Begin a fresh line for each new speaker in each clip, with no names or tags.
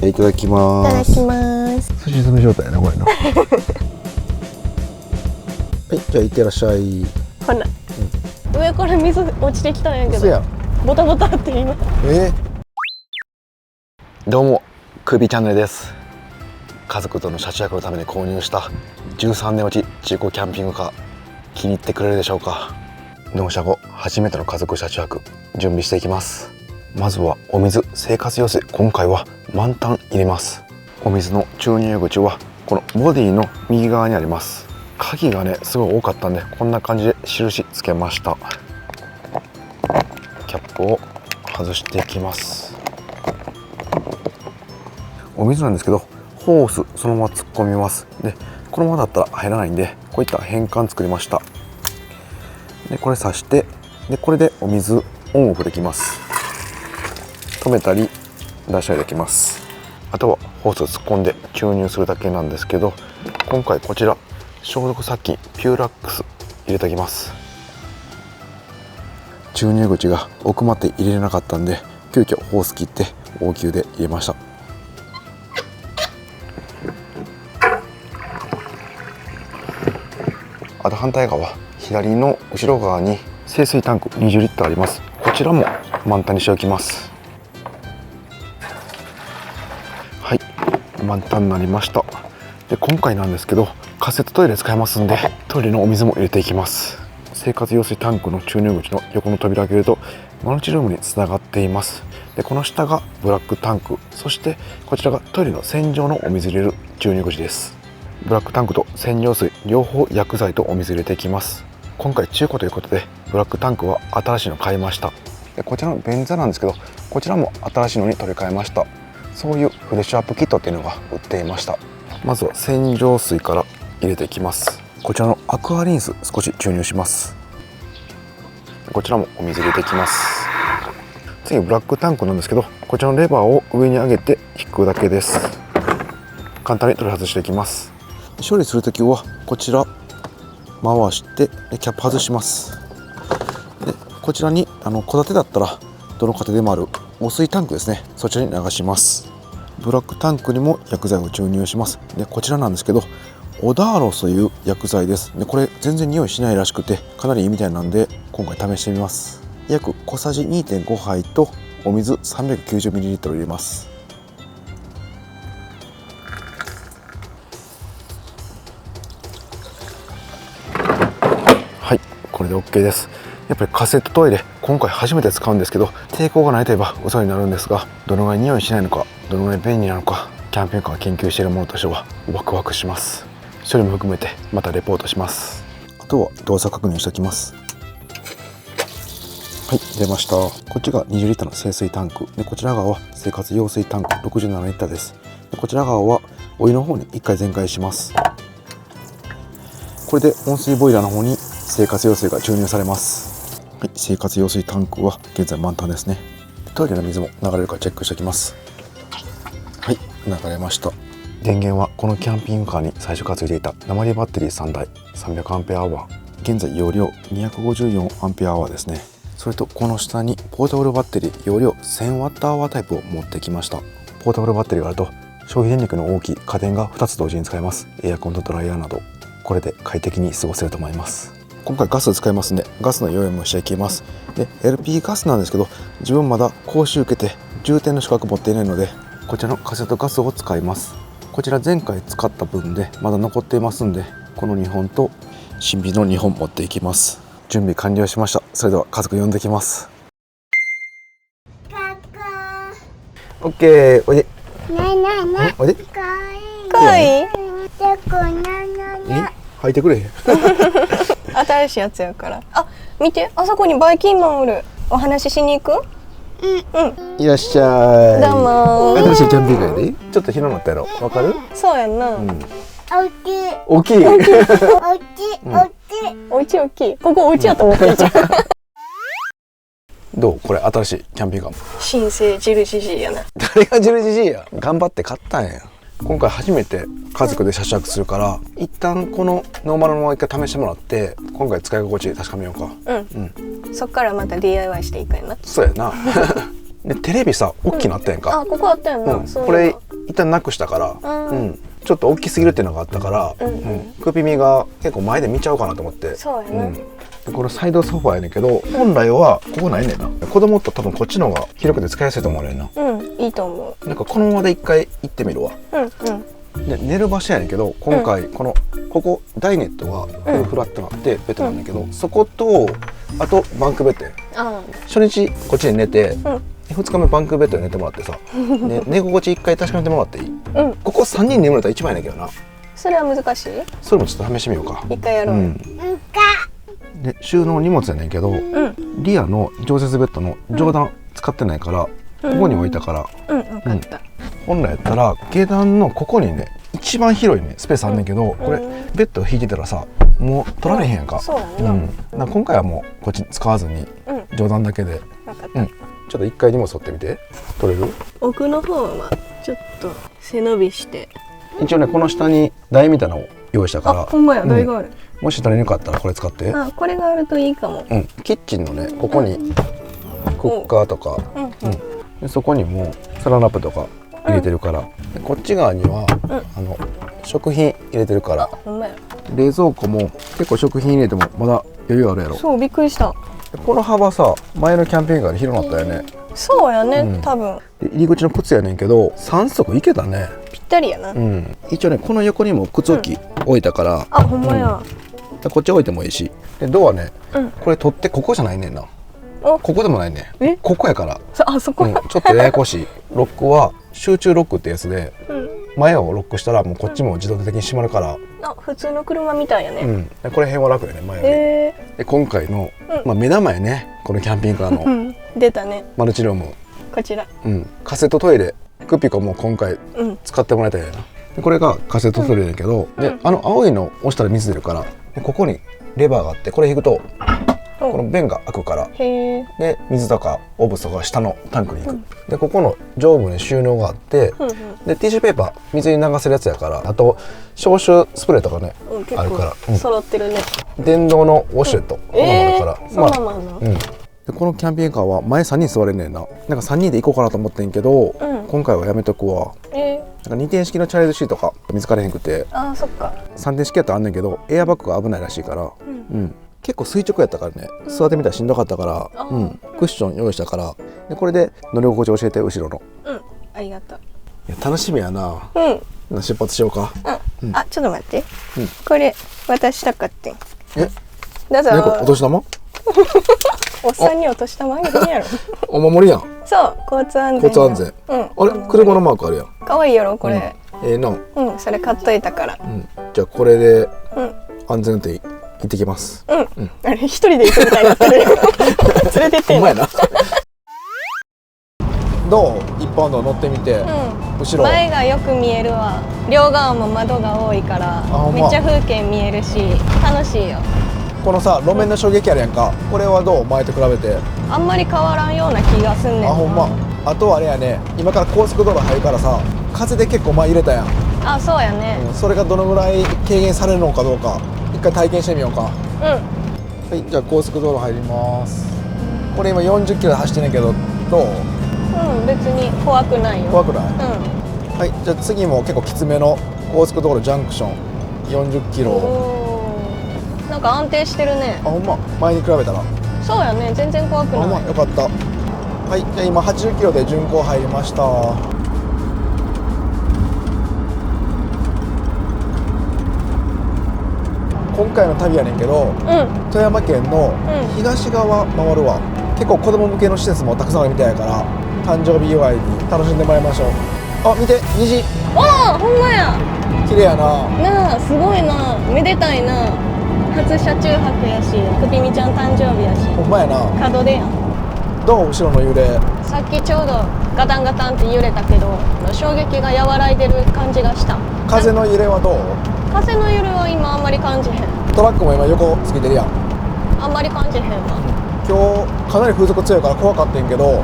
いただきます。
いただきます。
寿司詰め状態やなこれのはい、じゃあいってらっしゃい。
ほな、上から水落ちてきたんやけど
嘘や。
ボタボタって今。
どうも、クービーチャンネルです。家族との車中泊のために購入した13年落ち中古キャンピングカー、気に入ってくれるでしょうか。納車後初めての家族車中泊、準備していきます。まずはお水、生活用水、今回は満タン入れます。お水の注入口はこのボディの右側にあります。鍵がねすごい多かったんで、こんな感じで印つけました。キャップを外していきます。お水なんですけど、ホースそのまま突っ込みます。でこのままだったら入らないんで、こういった変換作りました。でこれ挿して、でこれでお水オンオフできます。止めたり出したりできます。あとはホースを突っ込んで注入するだけなんですけど、今回こちら消毒殺菌ピューラックス入れておきます。注入口が奥まで入れれなかったんで、急遽ホース切って応急で入れました。あと反対側、左の後ろ側に清水タンク20リットルあります。こちらも満タンにしておきます。はい、満タンになりました。で今回なんですけど、仮設トイレ使いますんで、トイレのお水も入れていきます。生活用水タンクの注入口の横の扉を開けるとマルチルームにつながっています。でこの下がブラックタンク、そしてこちらがトイレの洗浄のお水入れる注入口です。ブラックタンクと洗浄水両方薬剤とお水入れていきます。今回中古ということでブラックタンクは新しいの買いました。でこちらの便座なんですけど、こちらも新しいのに取り替えました。そういうフレッシュアップキットっていうのが売っていました。まずは洗浄水から入れていきます。こちらのアクアリンス少し注入します。こちらもお水入れていきます。次ブラックタンクなんですけど、こちらのレバーを上に上げて引くだけです。簡単に取り外していきます。処理するときはこちら回してキャップ外します。でこちらに戸建てだったらどの家庭でもある汚水タンクですね、そちらに流します。ブラックタンクにも薬剤を注入します。でこちらなんですけど、オダーロスという薬剤です。でこれ全然匂いしないらしくてかなりいいみたいなんで、今回試してみます。約小さじ 2.5 杯とお水 390ml 入れます。はい、これで OK です。やっぱりカセットトイレ今回初めて使うんですけど、抵抗がないといえば嘘になるんですが、どのぐらい匂いしないのか、どのぐらい便利なのか、キャンピングカーを研究しているものとしてはワクワクします。処理も含めてまたレポートします。あとは動作確認しておきます。はい、出ました。こっちが20リットルの清水タンクで、こちら側は生活用水タンク67リットルです。でこちら側はお湯の方に1回全開します。これで温水ボイラーの方に生活用水が注入されます。はい、生活用水タンクは現在満タンですね。トイレの水も流れるかチェックしておきます。はい、流れました。電源はこのキャンピングカーに最初からついていた鉛バッテリー3台 300Ah、 現在容量 254Ah ですね。それとこの下にポータブルバッテリー容量 1000Wh タイプを持ってきました。ポータブルバッテリーがあると消費電力の大きい家電が2つ同時に使えます。エアコンとドライヤーなど、これで快適に過ごせると思います。今回ガス使いますんで、ガスの用意もしていきます。で LP ガスなんですけど、自分まだ講習受けて充填の資格持っていないので、こちらのカセットガスを使います。こちら前回使った分でまだ残っていますんで、この2本と新品の2本持っていきます。準備完了しました。それでは家族呼んできます。オッケー、おいで。おいで。
かいい。
履いてくれへん。
新しいやつやから。あ、見て、あそこにバイキンマンおる。お話ししに行く？
いらっしゃい。
どうも。
新しいキャンピングカーやで。ちょっと広なったやろ。わかる？
そうやんな。
大きい。
お家大きい。ここお家やと思ってるじゃん。
どう？これ新しいキャンピングカー。
新生ジルジジイやな。
誰がジルジジイや。頑張って買ったんや。今回初めて家族で車中泊するから、一旦このノーマルのまま一回試してもらって、今回使い心地確かめようか。
そっからまた DIY していくやな。
そうやな。でテレビさ大きくなったやんか。
あ、ここあったやんな。
これ一旦なくしたから、
うん
ちょっと大きすぎるっていうのがあったから、クピミが結構前で見ちゃおうかなと思って。
そうやな、
でこれサイドソファーやねんけど、本来はここないねんな。子供と多分こっちの方が広くて使いやすいと思うねんな。
いいと思
なんかこのままで一回行ってみるわ。で寝る場所やねんけど、今回ここダイネットがフラットなってベッドなんだけど、そことあとバンクベッドや。初日こっちに寝て、2日目バンクベッドで寝てもらってさ、で寝心地一回確かめてもらっていい？ここ3人眠れたら一番やねんけどな。
それは難しい？
それもちょっと試してみようか。
一回やろう。
で収納荷物やねんけど、リアの常設ベッドの上段使ってないから、ここに置いたから、
分かった。
本来やったら下段のここにね一番広いねスペースあんねんけど、これベッドを引いてたらさもう取られへんやんか。
そうやな。
なんか今回はもうこっち使わずに上段だけで、
分かった。
ちょっと一回荷物取ってみて。取れる？
奥の方はちょっと背伸びして。
一応ねこの下に台みたいなのを用意したから。
ほんまや、台がある。
もし足りなかったらこれ使って。
これがあるといいかも。
キッチンのねここにクッカーとか、でそこにもサランラップとか入れてるから、でこっち側には、食品入れてるから。
ほんまや。
冷蔵庫も結構食品入れてもまだ余裕あるやろ。
そう、びっくりした。
この幅さ前のキャンピングカーで広なったよね。
そうやね、多分。
で入り口の靴やねんけど3足いけたね。
ぴったりやな。
一応ねこの横にも靴置き置いたから。
ほんまや。
こっち置いてもいいし。でドアね、これ取ってここじゃないねんな。ここでもないね。ここやから。
そこ。
ちょっとややこしい。ロックは集中ロックってやつで、前をロックしたらもうこっちも自動的に閉まるから。
普通の車みたいやね。
これ辺は楽よね前より。で今回の目玉やねこのキャンピングカーの
出たね。
マルチルーム。
こちら。
カセットトイレ。クピコも今回使ってもらいたいやな。でこれがカセットトイレだけど、で青いの押したら水出るから、でここにレバーがあって、これ引くとこの弁が開くから、で水とかオブスとか下のタンクに行く。でここの上部に収納があって、でティッシュペーパー水に流せるやつやから、あと消臭スプレーとかねあるから、
揃ってるね。
電動のウォシュレットこのままだから。
そのままな。
でこのキャンピングカーは前3人座れんねんな。なんか3人で行こうかなと思ってんけど、今回はやめとくわ。なんか2点式のチャイルドシートが見つかれへんくて、
そっか。
3点式やったらあんねんけどエアバッグが危ないらしいから、結構垂直やったからね、座ってみたらしんどかったから、クッション用意したから。でこれで乗り心地教えて、後ろの。
ありがとう。
いや楽しみやな。出発しようか。
ちょっと待って。これ渡したかってん。どうぞ。
お年玉？
おっさんにお年玉あげてんやろ。
お守りやん。
そう、交通安全。
交通安全。あれ車のマークあるやん。
可愛いやろこれ。
な。
それ買っといたから。
じゃあこれで安全運転行ってきます。
あれ一人で行くみたいになってるよ。連れてってんの。
どう？一般道乗ってみて。後ろ。
前がよく見えるわ。両側も窓が多いからめっちゃ風景見えるし楽しいよ。
このさ路面の衝撃あるやんか。これはどう？前と比べて。
あんまり変わらんような気がすんねん。
ほんま。あとあれやね、今から高速道路入るからさ、風で結構前入れたやん。
そうやね。
それがどのぐらい軽減されるのかどうか一回体験してみようか。はい、じゃあ高速道路入ります。これ今40キロで走ってんねんけどどう？
別に怖くないよ。
怖くない？はい、じゃあ次も結構きつめの高速道路ジャンクション40キロ。
なんか安定してるね。
ほんま。前に比べたら。
そうやね、全然怖くない。
ほんまよかった。はい、じゃあ今80キロで巡航入りました。今回の旅やねんけど、富山県の東側回るわ。結構子供向けの施設もたくさんあるみたいやから、誕生日祝いに楽しんでもらいましょう。見て、虹。
ほんまや。
綺麗やな。
なあ、すごいな。めでたいな。初車中泊やし、くぴみちゃん誕生日やし。
ほんまやな。
門出やん。
どう？後ろの揺れ。
さっきちょうどガタンガタンって揺れたけど、衝撃が和らいでる感じがした。
風の揺れはどう？
風の揺れは今あんまり感じへん。
トラックも今横つけてるやん。
あんまり感じへんわ。
今日かなり風速強いから怖かったんけど、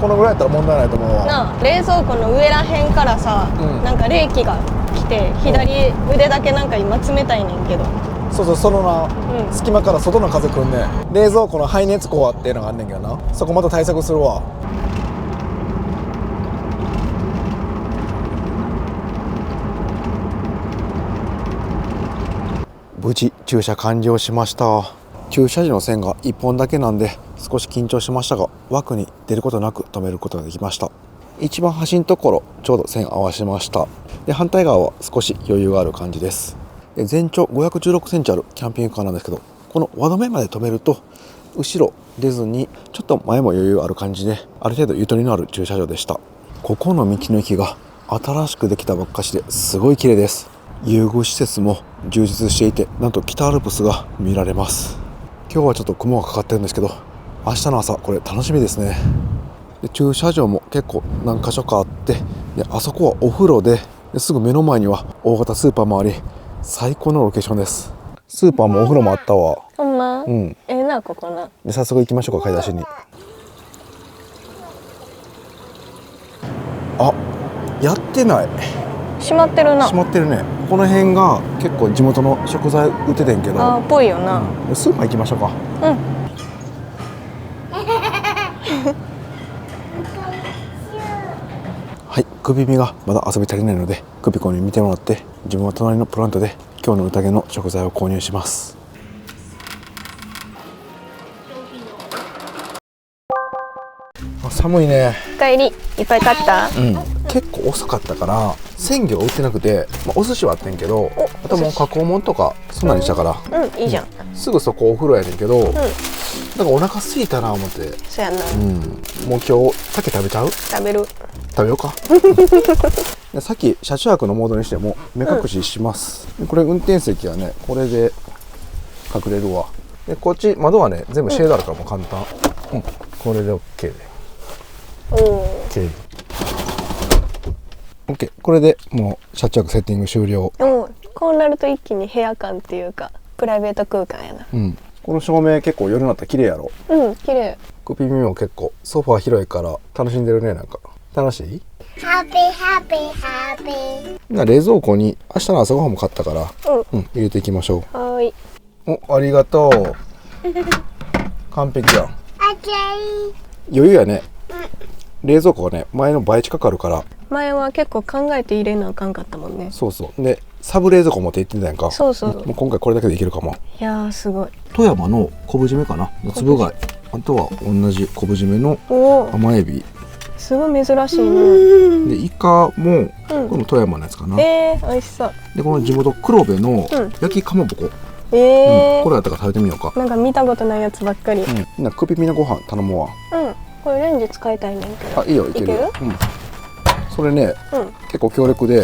このぐらいやったら問題ないと思うわ。
冷蔵庫の上らへんからさ、なんか冷気が来て左腕だけなんか今冷たいねんけど。
そう、その隙間から外の風来んねん。冷蔵庫の排熱口っていうのがあんねんけどな、そこまた対策するわ。無事駐車完了しました。駐車時の線が1本だけなんで少し緊張しましたが、枠に出ることなく止めることができました。一番端のところちょうど線合わせました。で反対側は少し余裕がある感じです。で全長516センチあるキャンピングカーなんですけど、この輪止めまで止めると後ろ出ずにちょっと前も余裕ある感じで、ある程度ゆとりのある駐車場でした。ここの道の駅が新しくできたばっかしですごい綺麗です。遊具施設も充実していて、なんと北アルプスが見られます。今日はちょっと雲がかかってるんですけど、明日の朝これ楽しみですね。で駐車場も結構何箇所かあって、であそこはお風呂ですぐ目の前には大型スーパーもあり、最高のロケーションです。スーパーもお風呂もあったわ。
ほんま、
うん
なここな。
で早速行きましょうか、買い出しに。あ、やってない。
閉まってるな。
閉まってるね。この辺が結構地元の食材売っててんけど、
あーっぽいよな。
でスーパー行きましょうか。
うん。
はい、クビミがまだ遊び足りないので、クビコに見てもらって自分は隣のプラントで今日の宴の食材を購入します。あ、寒いね。
お帰り。いっぱい買った？
結構遅かったから鮮魚は売ってなくて、お寿司はあってんけど、あともう加工物とかそんなにしたから、
いいじゃん。
すぐそこお風呂やねんけど、なんかお腹空いたな思って、
そうやな。
もう今日鮭食べちゃう？
食べる。
食べようか。でさっき車中泊のモードにしても目隠しします、これ運転席はねこれで隠れるわ。でこっち窓はね全部シェードあるからもう簡単、これで OK で
おお。
OK。 これでもう車中泊セッティング終了。
こうなると一気に部屋感っていうかプライベート空間やな。
この照明結構夜になったら綺麗やろ。
綺麗。
クピミも結構ソファー広いから楽しんでるね。なんか楽しい？
ハッピーハッピーハッピー。
冷蔵庫に明日の朝ごはんも買ったから、入れていきましょ
はーい。
う。ありがとう。完璧やん。
オッケー。
余裕やね。冷蔵庫がね前の倍近くあるから。
前は結構考えて入れなあかんかったもんね。
そうそうでサブ冷蔵庫持って行ってたやんか。
そうそう。
もう今回これだけでいけるかも。
いやーすごい。
富山の昆布締めかなのつぶ貝、あとは同じ昆布締めの
おお。
甘エビ
すごい珍しいね。
でイカも、これも富山のやつかな。
美味しそう。
でこの地元黒部の焼きかまぼこ、これやったから食べてみようか。
なんか見たことないやつばっかり。
なんかクピピのご飯頼むわ。
これレンジ使いたいねんけど。
あ、いいよ、いけるよ。
いける？
それね、結構強力で、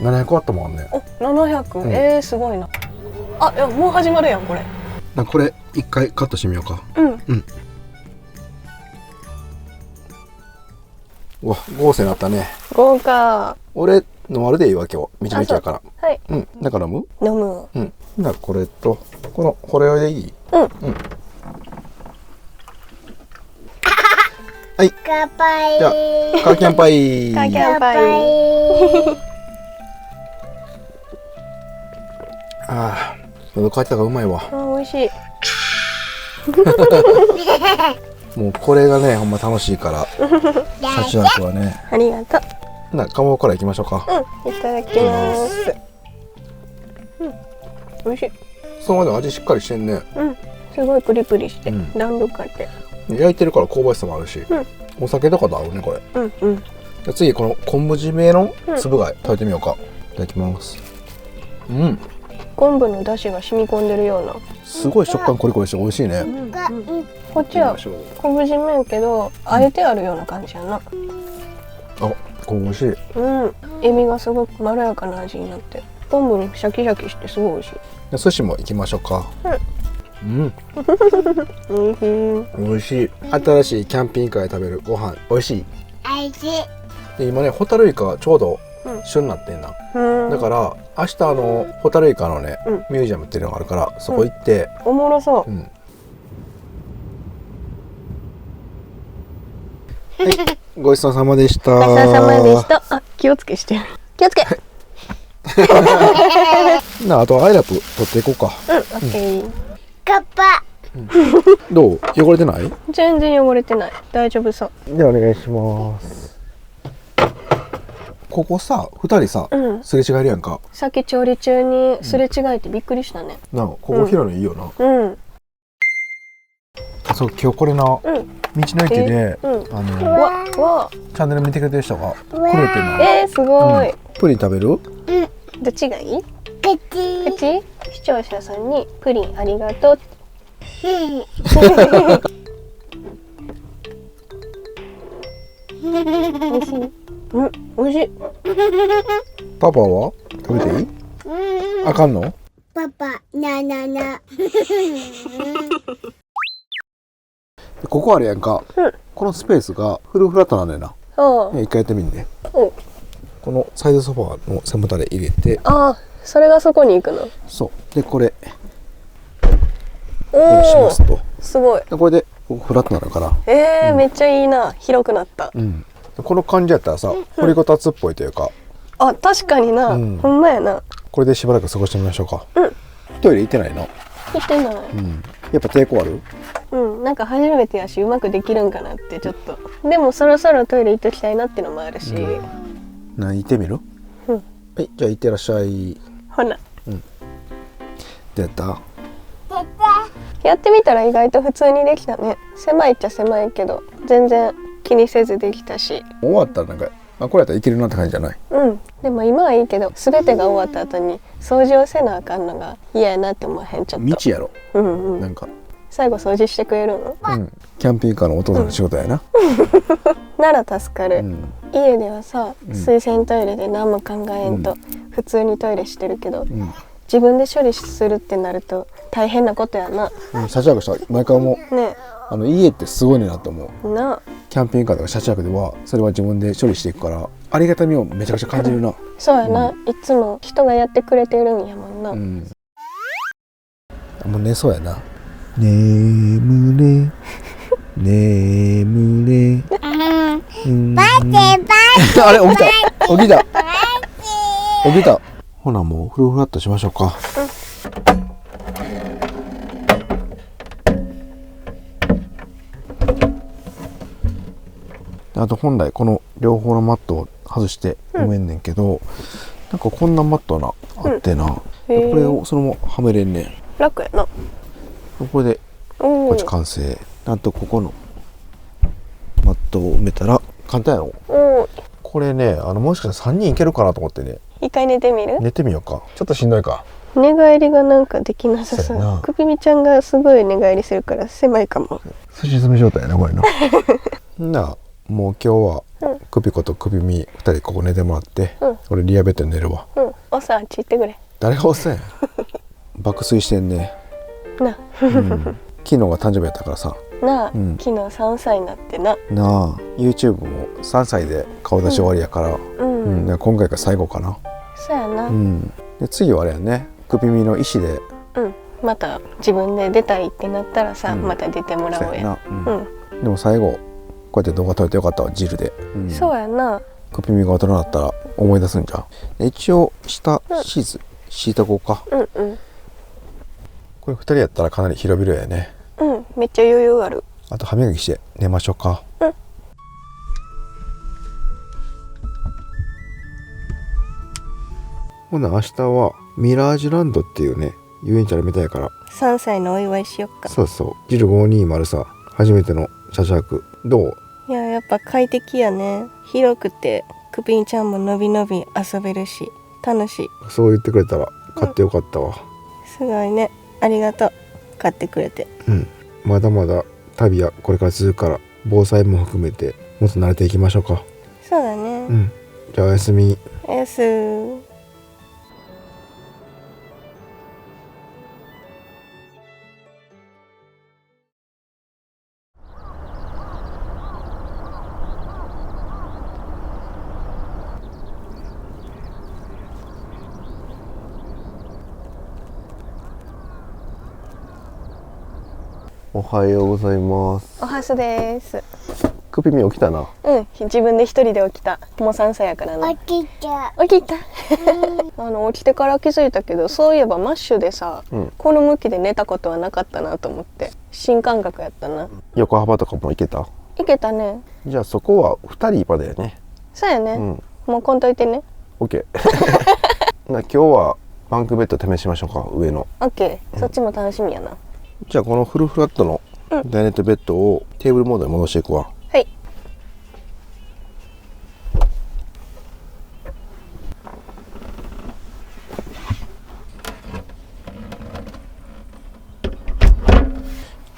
700あったもんね。
お、700。すごいな。あ、いやもう始まるやんこれ。
これ一回カットしてみようか。うわ、豪勢なったね。
豪華。
俺ノンアルでいいわ今日。道の駅やから。
はい。
だから飲む？
飲む。
なこれとこのほろ酔いでいい？はい。
乾杯。
じゃあカーキャンパイ。
カーキャンパイ。
ああ、喉乾いたがうまいわ。
美味しい。
もうこれがねほんま楽しいから車中泊はね。
ありがとう。
かまぼこからいきましょうか。
いただきます。美味しい。
そのまで味しっかりしてんね。
すごいプリプリして弾力あって。
焼いてるから香ばしさもあるし、お酒とかと合うねこれ。じゃあ次この昆布締めのつぶ貝食べてみようか。いただきます。
昆布の出汁が染み込んでるような。
すごい食感コリコリして美味しいね。
こっちは昆布締めやけどあえてあるような感じやな。
あ、これ美味しい。
エビがすごくまろやかな味になって昆布にシャキシャキしてすごい美味しい。
寿司も行きましょうか。美味しい。新しいキャンピングカーで食べるご飯美味しい。
おいしい。
で今ねホタルイカがちょうど旬になってんな。だから明日ホタルイカのねミュージアムっていうのがあるからそこ行って。
おもろそう。
はい、ごちそうさまでした。
ごちそうさまでした。あ、気をつけしてる。気をつけ。
あとアイラップ取っていこうか。
オッケー。
カッパ。
どう？汚れてない？
全然汚れてない。大丈夫そう。
ではお願いします。ここさ2人さ、
うん
すれ違えるやんか。
さっき調理中にすれ違えてびっくりしたね。
なあここ広いのいいよな。
うん
そう今日これな、道
うん
の駅で、
うん
わ
わ
チャンネル見てくれてる人がくれてな。
すごい、
プリン食べる？
どっちがいい？
口
うち視聴者さんにプリンありがとうって。美味しい。うん、美味しい。
パパは食べていい？あかんの？
パパななな
ここあるやんか、
うん
このスペースがフルフラットなんだよな。
あ
一回やってみんね。
お
このサイドソファーの背もたれ入れて、
あ、それがそこに行くの。
そうでこれ
おお
します、と
すごい。
でこれでここフラットなのかな。
めっちゃいいな。広くなった。
うんでこの感じやったらさ掘りごたつっぽいというか、
あ、確かにな。
うん
ほんまやな。
これでしばらく過ごしてみましょうか。
うん
トイレ行ってないの？
行ってない。
うんやっぱ抵抗ある？
うん、なんか初めてやしうまくできるんかなってちょっと。でもそろそろトイレ行っときたいなってのもあるし。
行ってみる？
うん
はいじゃあ行ってらっしゃい。
ほな。
どうやった？
やってみたら意外と普通にできたね。狭いっちゃ狭いけど全然気にせずできたし。
終わったらなんかこれやったらいけるなって感じじゃない？
うんでも今はいいけど全てが終わった後に掃除をせなあかんのが嫌やなって思わへんちょっと。
道やろ、
うんうん。
なんか、
最後掃除してくれるの
キャンピングカーのお父さんの仕事やな。
なら助かる、
うん
家ではさ
ん
水洗トイレで何も考えんと普通にトイレしてるけど、
うん
自分で処理するってなると大変なことやな。
車中泊した毎回思う。
ね
家ってすごいねなと思う。
な
キャンピングカーとか車中泊ではそれは自分で処理していくからありがたみをめちゃくちゃ感じるな。
そうやな、いつも人がやってくれてるんやもんな、
うんもう寝そうやな。眠れ眠れ
バイ
あれ起きた起きた起きた。ほなもうフルフラットしましょうか。あと本来この両方のマットを外して埋めんねんけど、なんかこんなマットなあってな、
へー
これをそのままはめれんねん。
楽やな。
これで
お
こっち完成。あとここのマットを埋めたら簡単やろ。
お
これねもしかしたら3人いけるかなと思ってね。
一回寝てみる？
寝てみようか。ちょっとしんどいか。
寝返りがなんかできなさ
そうやな
そう。くびみちゃんがすごい寝返りするから狭いかも。
すし詰め状態やなこれな。なあもう今日はクピコとクビミ2人ここ寝てもらって、
うん
俺リアベッドに寝るわ。
うんおさあっち行ってくれ
誰がおっさんや爆睡してんね、
な
うん、昨日が誕生日やったからさ
なあ、
うん
昨日3歳になってな。
なあ YouTube も3歳で顔出し終わりやから、
うん、
うんね今回が最後かな。
そうやな、
うんで次はあれやねクピミの意思で
また自分で出たいってなったらさ、
うん
また出てもらおうや。
な、
うん、
でも最後こうやって動画撮れてよかったわジルで、
そうやな。
クピミが大人だったら思い出すんじゃん。で一応下シーズ敷いとこうか。
うんうん
これ2人やったらかなり広々やね。
うんめっちゃ余裕ある。
あと歯磨きして寝ましょうか。
うん
ほな明日はミラージュランドっていうね遊園地あるみたいやから。
3歳のお祝いしよっか。
そうそうジル520さ初めての車中泊どう？
いややっぱ快適やね。広くてクピンちゃんものびのび遊べるし楽しい。
そう言ってくれたら買ってよかったわ。
すごいね。ありがとう買ってくれて。
まだまだ旅はこれから続くから防災も含めてもっと慣れていきましょうか。
そうだね、
じゃあおやすみ。
おやすー。
おはようございます。
おはすです。
クピミ起きたな。
自分で一人で起きた。もう3歳やからな。
起きた
起きた起きてから気づいたけど、そういえばマッシュでさ、この向きで寝たことはなかったなと思って新感覚やったな。
横幅とかも行けた？
いけたね。
じゃあそこは2人までやね。
そうやね、もうこんといてね。
OK 今日はバンクベッド試しましょうか、上の。
OK、そっちも楽しみやな。
じゃあこのフルフラットのダイネットベッドをテーブルモードに戻していくわ。
はい。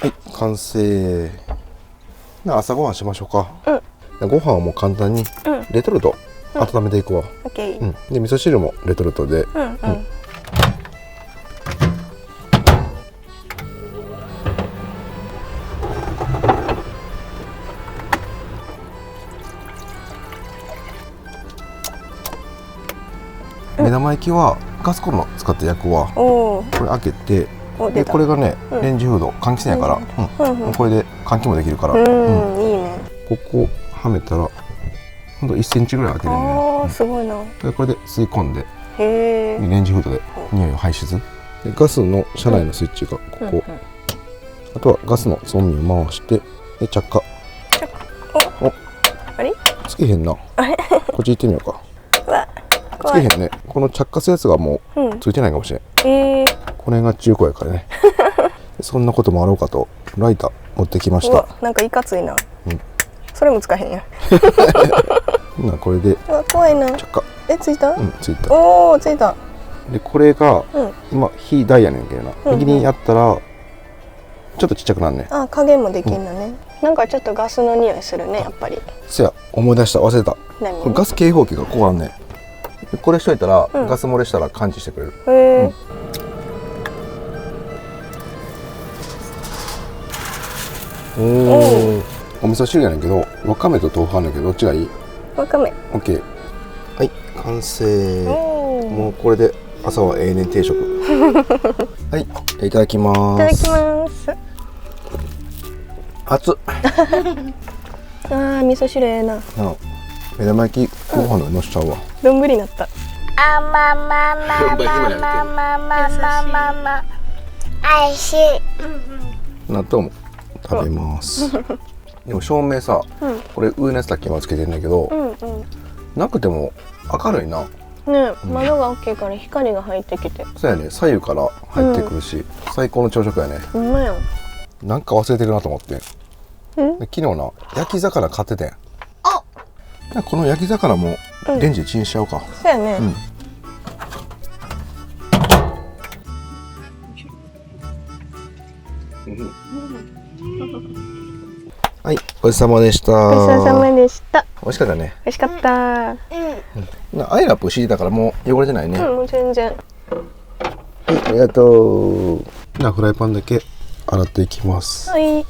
はい、完成。朝ごはんしましょうか。
うん。
ご飯はもう簡単にレトルト温めていくわ。
OK。
で味噌汁もレトルトで。目玉焼きはガスコンロ使って焼くわ。これ開けて、でこれがね、レンジフード換気扇やから、これで換気もできるから、いい
ね。
ここはめたらほんと1センチぐらい開けるね。
すごいな。
でこれで吸い込んで
へ
レンジフードで匂いを排出。でガスの車内のスイッチがここ、あとはガスのゾンビを回してで着火。お、
あれ
つけへんな。こっち行ってみようか。つけへんね。この着火するやつがもうついてないかもしれん。これが中古やからねそんなこともあろうかとライター持ってきました。
なんかいかついな。それもつかへんや。
これで
怖いな。
着火。
ついた？
ついた。
おお、ついた。
でこれが今火大やねんけどな、右にやったらちょっとちっちゃくなんねん。
加減もできんのね。なんかちょっとガスの匂いするね、やっぱり。
そや、思い出した、忘れた。これガス警報器がここあんねん。これしといたら、ガス漏れしたら感知してくれる。
へえ。
お味噌汁やねんけど、わかめと豆腐あんねんけど、どっちがいい？
わかめ。
オッケー。はい、完成。もうこれで朝は永遠定食。はい、いただきます。
いただきます。
熱っ。
味噌汁ええな。
目玉焼きご飯ののしちゃうわ。
丼になった。
あまままままままままおいしい。
納豆も食べます。でも照明さ、これ上のやつだけ今つけてんだけど、なくても明るいな。
ね、窓が大きいから光が入ってきて。
そうやね、左右から入ってくるし、最高の朝食やね。
うまいよ。
なんか忘れてるなと思って。昨日な、焼き魚買っててん。この焼き魚もレンジでチンしちゃおうか。
そうやね。
はい、ごちそうさまでした。
ごちそうさまでした。
美味しかったね。
美味しかった。
アイラップ敷いてたからもう汚れてないね。
もう全然。
はい、ありがとう。じゃあフライパンだけ洗っていきます。
はい。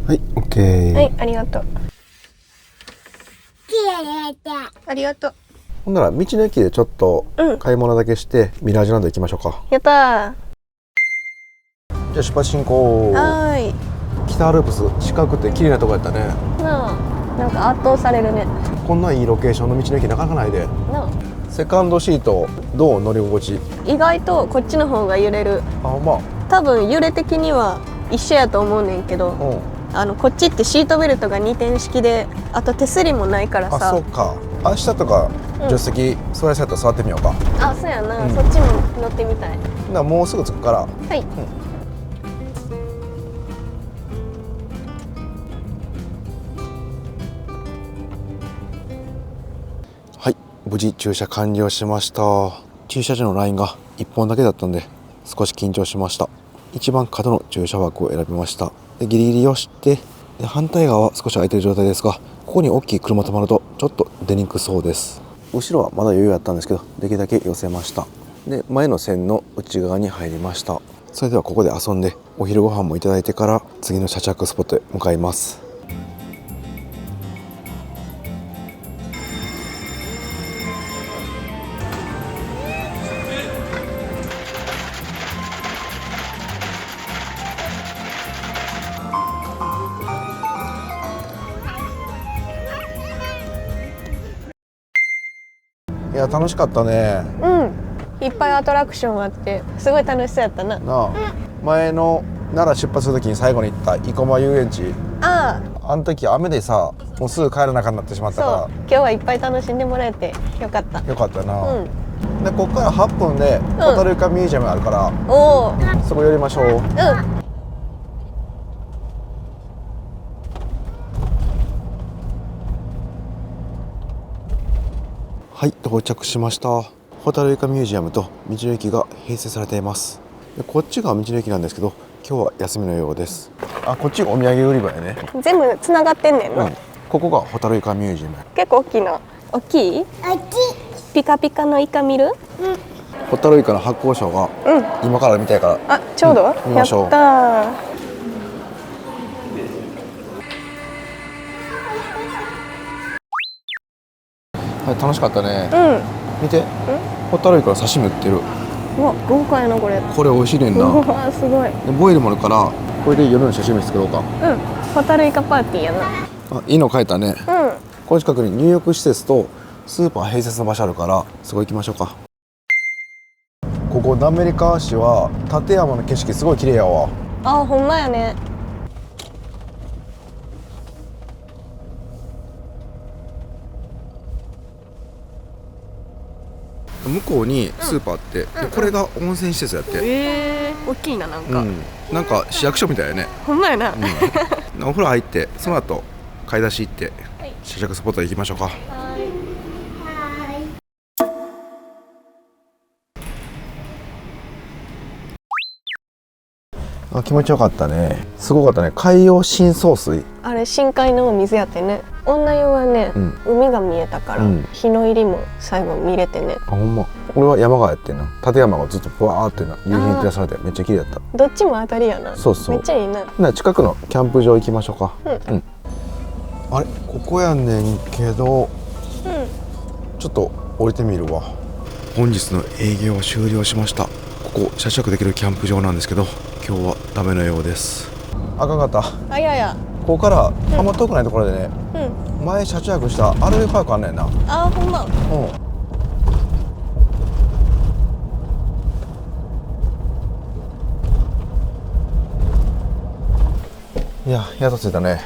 はい、オッケー。
はい、ありがとう。
きれいだ。
ありがとう。
ほんなら道の駅でちょっと買い物だけしてミラージュランド行きましょうか。
やった
じゃあ出発進行。
ー。
北アルプス近くて綺麗なとこやったね。
なんか圧倒されるね。
こんないいロケーションの道の駅なかなかないで。セカンドシートどう乗り心地？
意外とこっちの方が揺れる。
あ、まあ。
多分揺れ的には一緒やと思うねんけど、こっちってシートベルトが2点式で、あと手すりもないからさ。
あ、そうか。明日とか助手席座りそうやったら座ってみようか。
あ、そうやな。そっちも乗ってみたい。
もうすぐ着くから。
はい。
はい、無事駐車完了しました。駐車場のラインが1本だけだったんで少し緊張しました。一番角の駐車枠を選びました。でギリギリをしてで反対側は少し空いている状態ですが、ここに大きい車止まるとちょっと出にくそうです。後ろはまだ余裕あったんですけど、できるだけ寄せました。で前の線の内側に入りました。それではここで遊んでお昼ご飯もいただいてから次の車着スポットへ向かいます。いや楽しかったね。
いっぱいアトラクションあってすごい楽しそうやったな。
前の奈良出発するときに最後に行った生駒遊園地、あの時雨でさもうすぐ帰らなあかんなってしまった
そう
か
今日はいっぱい楽しんでもらえてよかった
らよかったな、
うん
でこっから8分でホタルイカミュージアムあるから、
おお
そこ寄りましょう。
うん
はい、到着しました。ホタルイカミュージアムと道の駅が併設されています。でこっちが道の駅なんですけど、今日は休みのようです。あ、こっちがお土産売り場やね。
全部つながってんねんな、
ここがホタルイカミュージアム。
結構大きいな大きいピカピカのイカ見る
ホタルイカの発酵ショーが今から見たいから、
あちょうど、
見ましょう。
やったー
はい、楽しかったね。
うん
見て、ホタルイカの刺身売ってる。
うわ豪華やなこれ
これ美味しいねんな。
うわすごい
でボイルもあるからこれで夜の刺身作ろうか。
うんホタルイカパーティーやな
あ、いいの書いたね。
うん
この近くに入浴施設とスーパー併設の場所あるからそこ行きましょうか。ここ滑川市は立山の景色すごい綺麗やわ。
あほんまやね
向こうにスーパーあって、でこれが温泉施設やって、
大きいななんか、
なんか市役所みたいやね。
ほんまやな、
お風呂入ってその後買い出し行って試着スポット行きましょうか。あ、気持ちよかったね。すごかったね。海洋深層水。
あれ深海のお水やってね女湯はね、海が見えたから、日の入りも最後見れてね。
あ、ほんま。俺は山がやってんな。立山がずっとふわーってな夕日に照らされてめっちゃ綺麗だった。
どっちも当たりやな。
そうそう。
めっちゃいいな。
な近くのキャンプ場行きましょうか。あれ、ここやねんけど、ちょっと降りてみるわ。本日の営業は終了しました。ここ車中泊できるキャンプ場なんですけど、今日はダメのようです。あかんかった。
あいやいや。
ここからあんま遠くないところでね、前車中泊したRVパークあんねんな。
あほんま。
いや、やっと着いたね。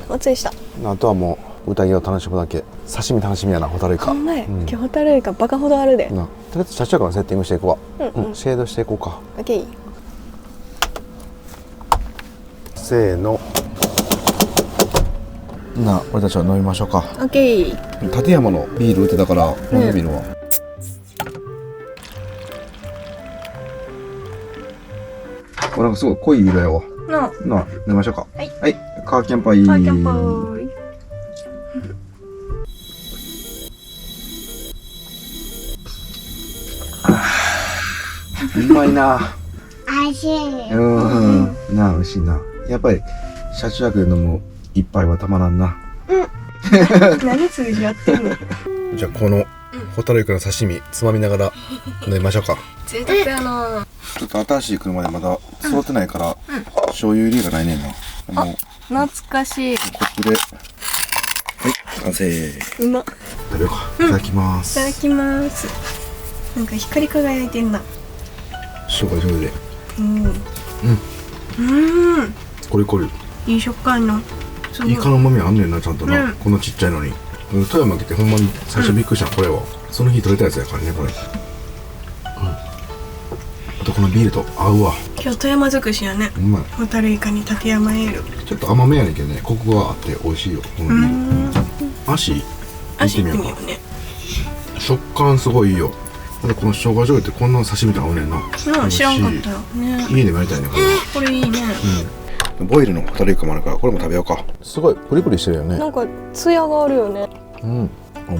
おついした。
あとはもう宴を楽しむだけ。刺身楽しみやな、ホタルイカ。
ほんまや、今日ホタルイカバカほどあるで。
とりあえず車中泊のセッティングしていこうわ。シェードしていこうか。
オッケー。
せーの。なあ、俺たちは飲みましょうか。
オッケー。
立山のビール売ってたから飲んでみるわ。なんかすごい濃い色やわ。なあ、飲みましょうか。はい、カーキャンパイ。
カーキャンパー。
うまいな。
おいしい。
なあ、美味しいな。やっぱり車中泊で飲む一杯はたまらんな。
何通じ合ってんの。
じゃあこのホタルイカの刺身つまみながら飲みましょうか。
贅沢やな。
ちょっと新しい車でまだ揃ってないから、醤油入れがないねんな。もう
懐かしい。
コップで、はい、完成。
うま。
食べようか。いただきます。
いただきます。なんか光り輝いてんな。
塩が上手で。コリコリ。
いい食感の。
イカの旨味あんねんな、ちゃんとな。こんなちっちゃいのに。富山来てほんまに最初びっくりしたこれは。その日取れたやつやからね、これ。あとこのビールと合うわ。
今日富山尽くしやね。
うまい。
ホタルイカに立山エール。
ちょっと甘めやねんけどね、コクがあって美味しいよ、このビール。足いってみようか。食感すごいいいよ。この生姜醤油ってこんな刺身と合うねんな。
知らんかったよね。
家でもやりたいね、
これいいね。
ボイルのホタルイカもあるからこれも食べようか。すごいプリプリしてるよね。
なんかツヤがあるよね。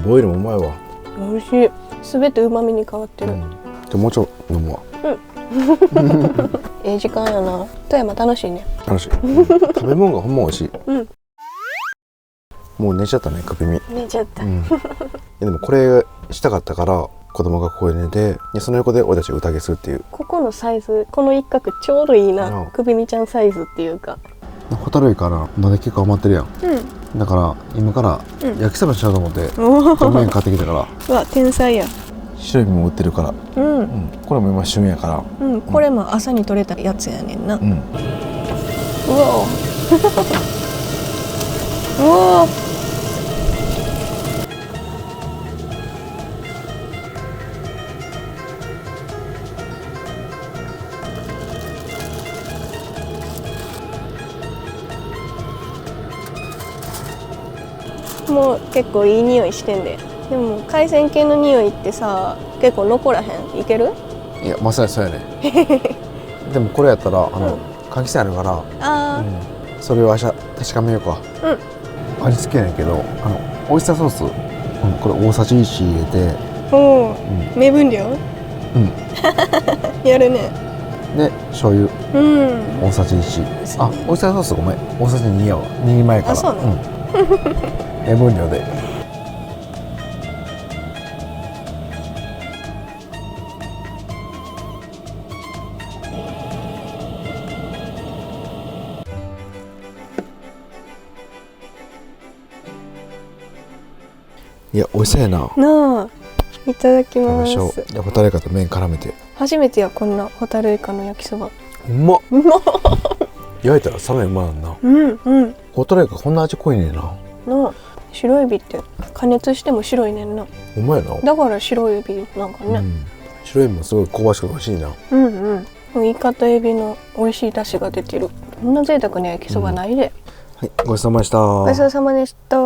ボイルもうまいわ。
美味しい。すべて旨味に変わってる。
もうちょい飲むわ。
いい時間やな。富山楽しいね。
楽しい。食べ物がほんま美味しい。もう寝ちゃったね、首身。
寝ちゃった。
でもこれしたかったから子供がここで寝て、その横で俺たち宴するっていう。
ここのサイズ、この一角ちょうどいいな。首身ちゃんサイズっていうか。
ホタルイカな、まだ結構余ってるやん。だから今から焼きそばしようと思って麺買ってきたから。
うわ、天才や。
白エビも売ってるから。これも今旬やから。
これも朝に採れたやつやねんな。うわ。おお。もう結構いい匂いしてんで。でも海鮮系の匂いってさ結構残らへん。いける？
いやまさにそうやねでもこれやったら換気扇あるから
あ
それを明日確かめようか。味付けやねんけどオイスターソース、これ大さじ1入れて、
おお、目分量？やるね。
で醤油大さじ1。あ、オイスターソースごめん、大さじ2やわ。2人前から。
あ、そうなの？
目分量で。いや、美味しそうやな。
なあ、いただき
食べ
ま。
ますしょう。でホタルイカと麺絡めて。
初めてやこんなホタルイカの焼きそば。
うまっ。
うまっ。
焼いたらさらにうまいな。ホタルイカこんな味濃いねんな。
なあ、白エビって加熱しても白いねんな。
うまいな。
だから白エビなんかね。
白エビもすごい香ばしくて美味しいな。
イカとエビの美味しい出汁が出てる。こんな贅沢な焼きそばないで。
はい、ごちそうさまでした。
ごちそうさまでした。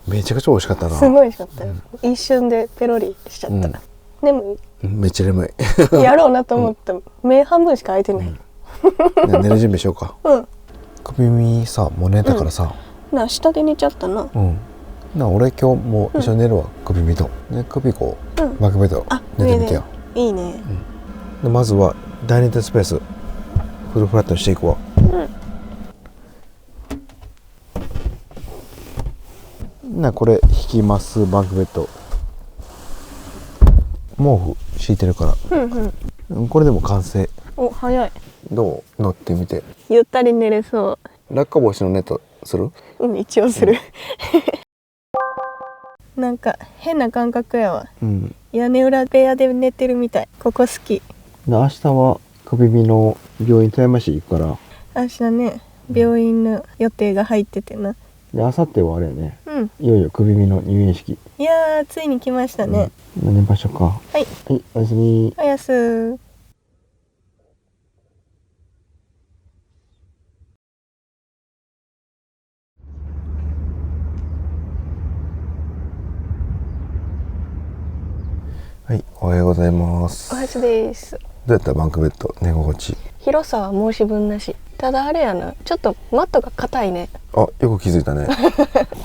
めちゃくちゃ美味しかったな。
すごい美味しかったよ。一瞬でペロリしちゃった。眠
めっちゃ眠い。
い。やろうなと思った。目半分しか開いてない。
寝る準備しようか。首耳さ、もう寝たからさ。
なあ、下で寝ちゃったな。
なあ、俺今日もう一緒に寝るわ。首耳と。ね、首こう、マクベッド寝てみてよ。
いいね。
でまずはダイニングスペースフルフラットにしていくわ。これ引きます。バンクベッド毛布敷いてるから、これでも完成。
お、早い。
どう乗ってみて。
ゆったり寝れそ
落下防止のネットする？
一応する。なんか変な感覚やわ。屋根裏部屋で寝てるみたい。ここ好き。
明日は首耳の病院富山市行くから。
明日ね、病院の予定が入っててな。
で、明後日はあれやね。いよいよ首耳の入院式。
いやー、ついに来ましたね。
寝ましょうか。はい。はい、おやすみ。
おやす。
はい、おはようございます。
おはつです。
どうやったバンクベッド寝心地？
広さは申し分なし。ただあれやな、ちょっとマットが硬いね。
あ、よく気づいたね。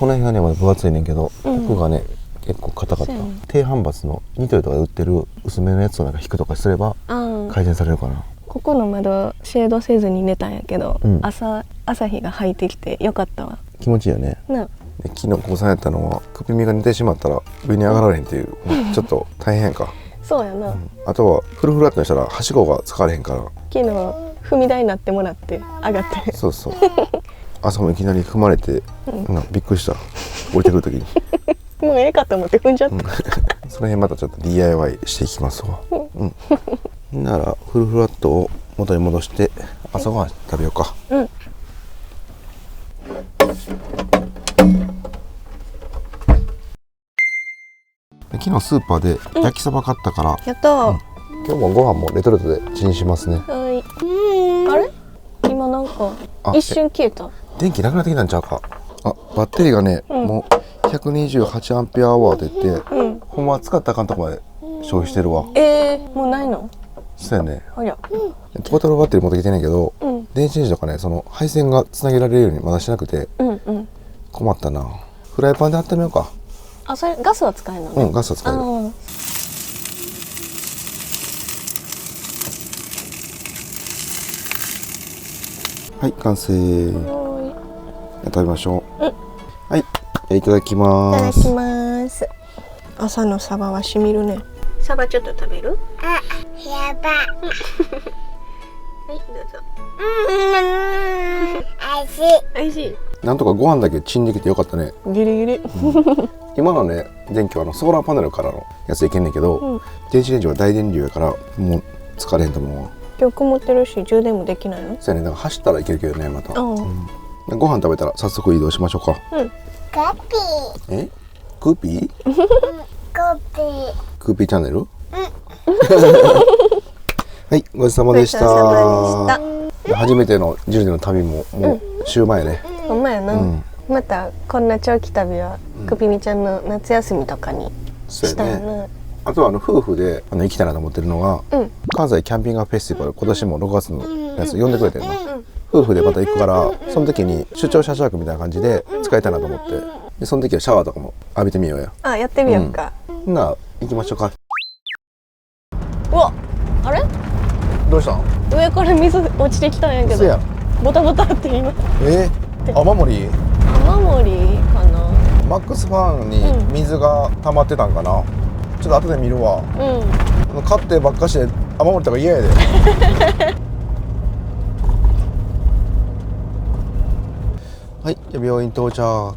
この辺がねまだ分厚いねんけど、奥がね結構硬かった。低反発のニトリとかで売ってる薄めのやつをなんか引くとかすれば改善されるかな。
ここの窓シェードせずに寝たんやけど、朝日が入ってきてよかったわ。
気持ちいいよね。で昨日ここさんやったのは首身が寝てしまったら上に上がられへんっていう、ちょっと大変か。
そうやな。あ
とはフルフラットにしたらはしごが使われへんから。
昨日踏み台になってもらって上がって。
そうそう。朝もいきなり踏まれて、びっくりした。降りてくる時に。
もうええかと思って踏んじゃった。
その辺またちょっと DIY していきますわ。ならフルフラットを元に戻して朝ごはん食べようか。昨日スーパーで焼きそば買ったから、
やったー。
今日もご飯もレトルトでチンしますね。
はい。あれ？今なんか一瞬消えた。
電気なくなってきたんちゃうか。あ、バッテリーがね、もう128アンペアアワーって言って、ほんまは使ったらあかんとこまで消費してるわ。
もうないの？
そうやね。
ありゃ。
トータルバッテリー持ってきてんねんけど、電子レンジとかね、その配線がつなげられるようにまだしなくて、困ったな。フライパンで温めようか。
あ、それガスは使えるのね。
ガスは使える。はい、完成。食べましょう。はい、いただきます。
いただきます。朝のサバはしみるね。サバちょっと食べる？
あ、やば。
はい、どうぞ。
おいしい。
おいしい。
なんとかご飯だけチンできてよかったね。
ギリギリ。
今のね、電気はソーラーパネルからのやついけんねんけど、電子レンジは大電流やからもう疲れへんと思うわ。
今日曇ってるし充電もできないの？
そうやね、だから走ったらいけるけどね、また。ご飯食べたら早速移動しましょうか。
カピ
えクーピー
ーカピー
クーピーチャンネルはいごちそうさまでした。
ごちそうさまで
初めてのジルデの旅ももう週前ね。
ほんまやな、またこんな長期旅はくぴみちゃんの夏休みとかにしたいな、
あとは夫婦で行きたいなと思ってるのが、関西キャンピングカーフェスティバル今年も6月のやつ呼んでくれてるの、夫婦でまた行くからその時に出張車中泊みたいな感じで使いたいなと思って、でその時はシャワーとかも浴びてみようや。
あ、やってみようか、
なあ行きましょうか。
うわ、あれ
どうしたん？
上から水落ちてきたんやけど、
そうや
ボタボタって今
雨漏り
雨漏りかな。
マックスファンに水が溜まってたんかな、ちょっと後で見るわ。買ってばっかして雨漏りとか嫌やではい、じゃあ病院到着。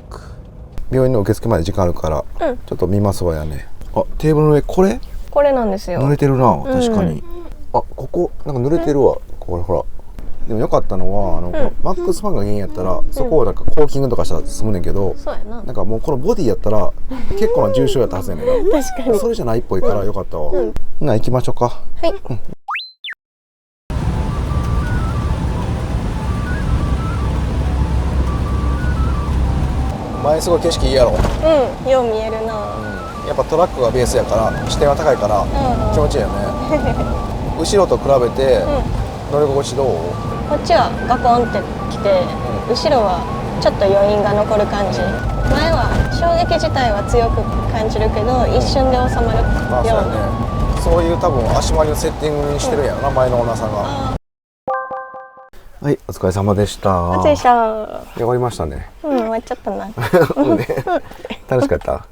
病院の受付まで時間あるから、ちょっと見ますわやね。あ、テーブルの上これ
なんですよ。
濡れてるな、確かに。あ、ここなんか濡れてるわ、これほら。でも良かったのはこのマックスファンが原因やったら、そこをなんかコーキングとかしたら済むねんけど、
そうやな。
なんかもうこのボディやったら結構な重症やったはずやねんな。
確かに。
それじゃないっぽいから良かったわ。な、行きましょうか。
はい。
前すごい景色いいやろ。
よう見えるな。
やっぱトラックがベースやから視点は高いから気持ちいいよね。後ろと比べて乗り心地どう？
こっちはガコンってきて、後ろはちょっと余韻が残る感じ。前は衝撃自体は強く感じるけど、一瞬で収まる
まあそうや
ような。
ね。そういう多分足回りのセッティングにしてるんやろな、前のオーナーさんが。はい、お疲れ様でした。
お疲れ様。
終わりましたね。
終わっちゃったな。
楽しかった。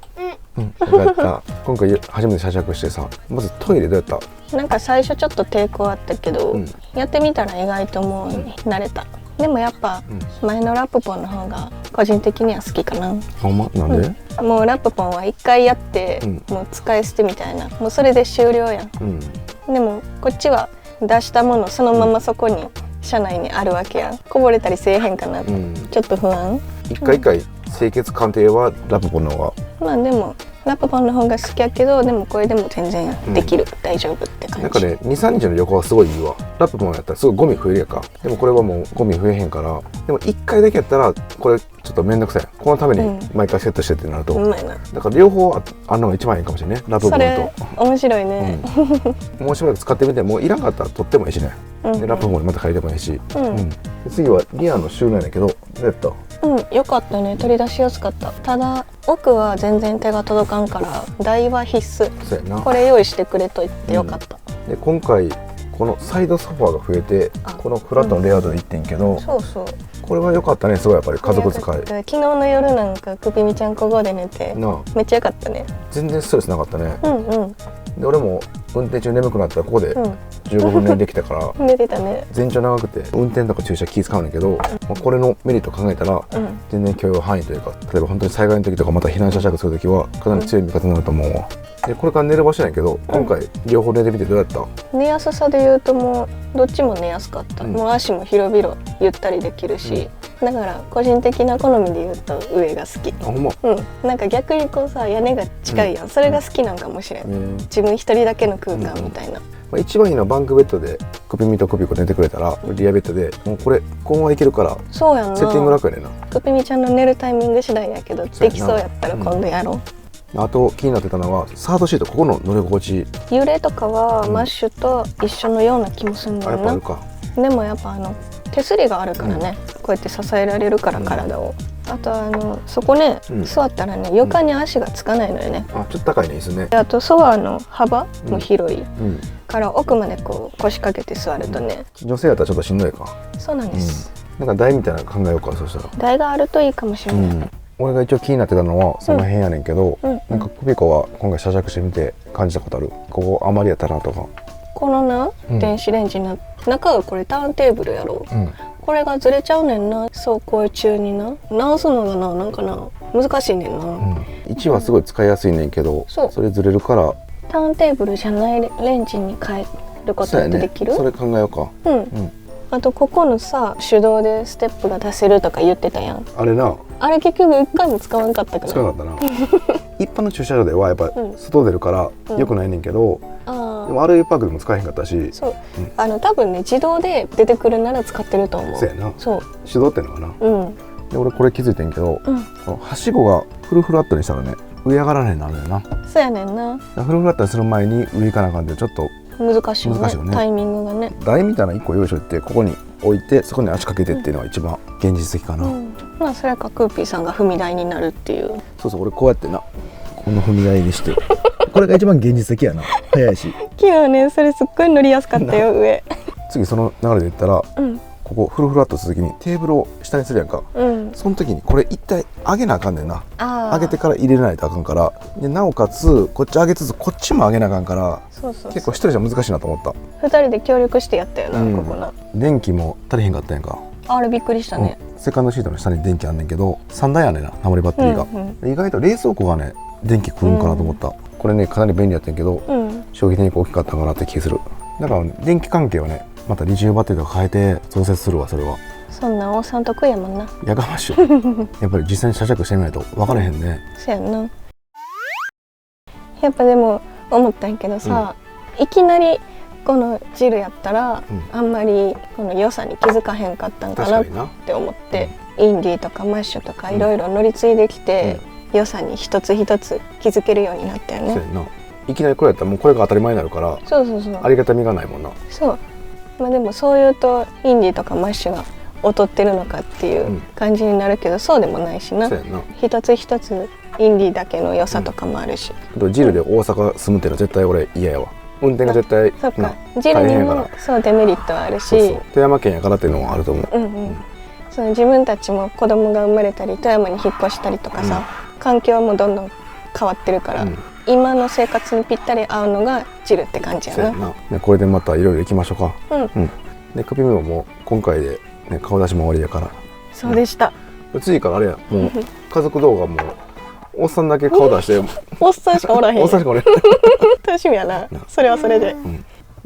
よかった。今回初めて車着してさ、まずトイレどうやった？
なんか最初ちょっと抵抗あったけど、やってみたら意外ともう慣れた。でもやっぱ前のラップポンの方が個人的には好きかな。
ほんま？なんで？
もうラップポンは一回やって、もう使い捨てみたいな、もうそれで終了やん。でもこっちは出したものそのままそこに車内にあるわけやん。こぼれたりせえへんかなって、ちょっと不安。
一回一回清潔鑑定はラップポンの方が。
まあでもラップポンの方が好きやけど、でもこれでも全然できる、大丈夫って感じ。
なんかね、2、3日の旅行はすごいいいわ。ラップポンやったらすごいゴミ増えるやんか。でもこれはもうゴミ増えへんから。でも1回だけやったらこれちょっとめんどくさい。このために毎回セットしてってなると、だから両方あんのが一番いいかもしれないね。ラップポンと。
それ面白いね。
もうしばらく使ってみて、もういらんかったら取ってもいいしね。でラップポンにまた借りてもいいし。次はリアの収納やねんけど、どうやった？
よかったね。取り出しやすかった。ただ奥は全然手が届かんから台は必須。
そうやな。
これ用意してくれと言ってよかった。
で今回このサイドソファーが増えて、このフラットのレイアウトでいってんけど、
そうそう。
これは良かったね。すごいやっぱり家族使い。
昨日の夜なんかくぴみちゃんここで寝てめっちゃ良かったね。
全然ストレスなかったね。で俺も運転中眠くなったらここで15分寝できたから
寝てたね。
全長長くて運転とか駐車気使うんだけど、これのメリットを考えたら全然許容範囲というか、例えば本当に災害の時とかまた避難車着する時はかなり強い味方になると思うわ。でこれから寝る場所なんやけど、今回両方寝てみてどうやった？
寝やすさで言うともうどっちも寝やすかった。もう足も広々ゆったりできるし、だから個人的な好みで言うと上が好き。
あ、ほんま？
なんか逆にこうさ、屋根が近いやん、それが好きなんかもしれん。自分一人だけの空間みたいな。
一番いいのはバンクベッドでクピミとクピコ寝てくれたら、リアベッドでもうこれこのままいけるから、
そうやんな。
セッティング楽やねんな。
クピミちゃんの寝るタイミング次第やけど、できそうやったら今度やろう。
あと気になってたのはサードシート、ここの乗り心地。
揺れとかはマッシュと一緒のような気もするんだよな。
やっぱあるか。
でもやっぱ手すりがあるからね、こうやって支えられるから体を。あとそこね、座ったらね床に足がつかないのよね。
あ、ちょっと高いね、椅子ね。
あとソファーの幅も広いから奥までこう腰掛けて座るとね、
女性やったらちょっとしんどいか。
そうなんです。
なんか台みたいなの考えようか。そしたら
台があるといいかもしれない。俺
が一応気になってたのはその辺やねんけど、なんかクビコは今回試着してみて感じたことある？ここあまりやったなとか。
このな、電子レンジの中がこれターンテーブルやろ。これがずれちゃうねんな、走行中にな。直すのがなんかな難しいねんな。
位置はすごい使いやすいねんけど、それずれるから
ターンテーブルじゃないレンジに変えることってできる？
それ考えようか。
あとここのさ手動でステップが出せるとか言ってたやん。
あれな、
あれ結局一回も使わんかったかな。
使わなかったな一般の駐車場ではやっぱ外出るからよくないねんけど、でも RV パークでも使えへんかったし、
そう、多分ね自動で出てくるなら使ってると思う。
そうやな、
そう
手動ってのかな。で俺これ気づいてんけど、このはしごがフルフラットにしたらね上上がらないのあるよな。
そうやねんな。
フルフラットにする前に上行かなあかんでちょっと
難しいよね、
難しいよね
タイミングがね。
台みたいな1個用意しといてここに置いてそこに足かけてっていうのが一番現実的かな。
まあそれかクーピーさんが踏み台になるっていう。
そうそう、俺こうやってなこの踏み台にしてこれが一番現実的やな。早いし
昨日ねそれすっごい乗りやすかったよ上。
次その流れで言ったら、ここフルフラットする時にテーブルを下にするやんか、その時にこれ一体上げなあかんねんな。上げてから入れないとあかんから、でなおかつこっち上げつつこっちも上げなあかんから、結構一人じゃ難しいなと思った。
2人で協力してやったよな、ここな。
電気も足りへんかったやんか。
あれびっくりしたね。
セカンドシートの下に電気あんねんけど3台やねんな、メモリバッテリーが。意外と冷蔵庫がね電気食うんかなと思った。これねかなり便利やったんやけど、消費電力大きかったかなって気する。だから、電気関係はねまたリチウムバッテリーとか変えて増設するわ。それは
そんなんおっさん得意やもんな。
やかましいやっぱり実際に試着してみないと分からへんね。
そうやんな。やっぱでも思ったんやけどさ、いきなりこのジルやったら、あんまりこの良さに気づかへんかったんかなって思って、インディとかマッシュとかいろいろ乗り継いできて、良さに一つ一つ気づけるようになったよね。
そうやな。いきなりこれやったらもうこれが当たり前になるから、
そうそうそう、
ありがたみがないもんな。
そう、まあでもそういうとインディとかマッシュが劣ってるのかっていう感じになるけど、そうでもないしな。
そうやな。
一つ一つインディだけの良さとかもあるし、
ジルで大阪住むっていうのは絶対俺嫌やわ。運転が絶対
そっか、ジルにもそうデメリットはあるし、
富山県やからっていうのもあると思う。
その自分たちも子供が生まれたり富山に引っ越したりとかさ、環境もどんどん変わってるから、今の生活にぴったり合うのがジルって感じやな。
でこれでまたいろいろ行きましょうか。で首メモも今回で、ね、顔出しも終わりやから。
そうでした。
次からあれや、もう家族動画もおっさんだけ顔出して
おっさんしかおらへん。
おっさんしかおらへん
楽しみやな。それはそれで。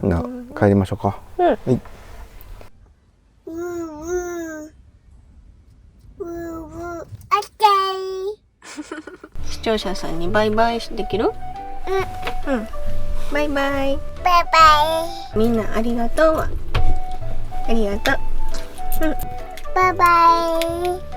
な帰りましょうか。はい。
視聴者さんにバイバイできる？バイバイ。
バイバイ。
みんなありがとう。ありがとう。
バイバイ。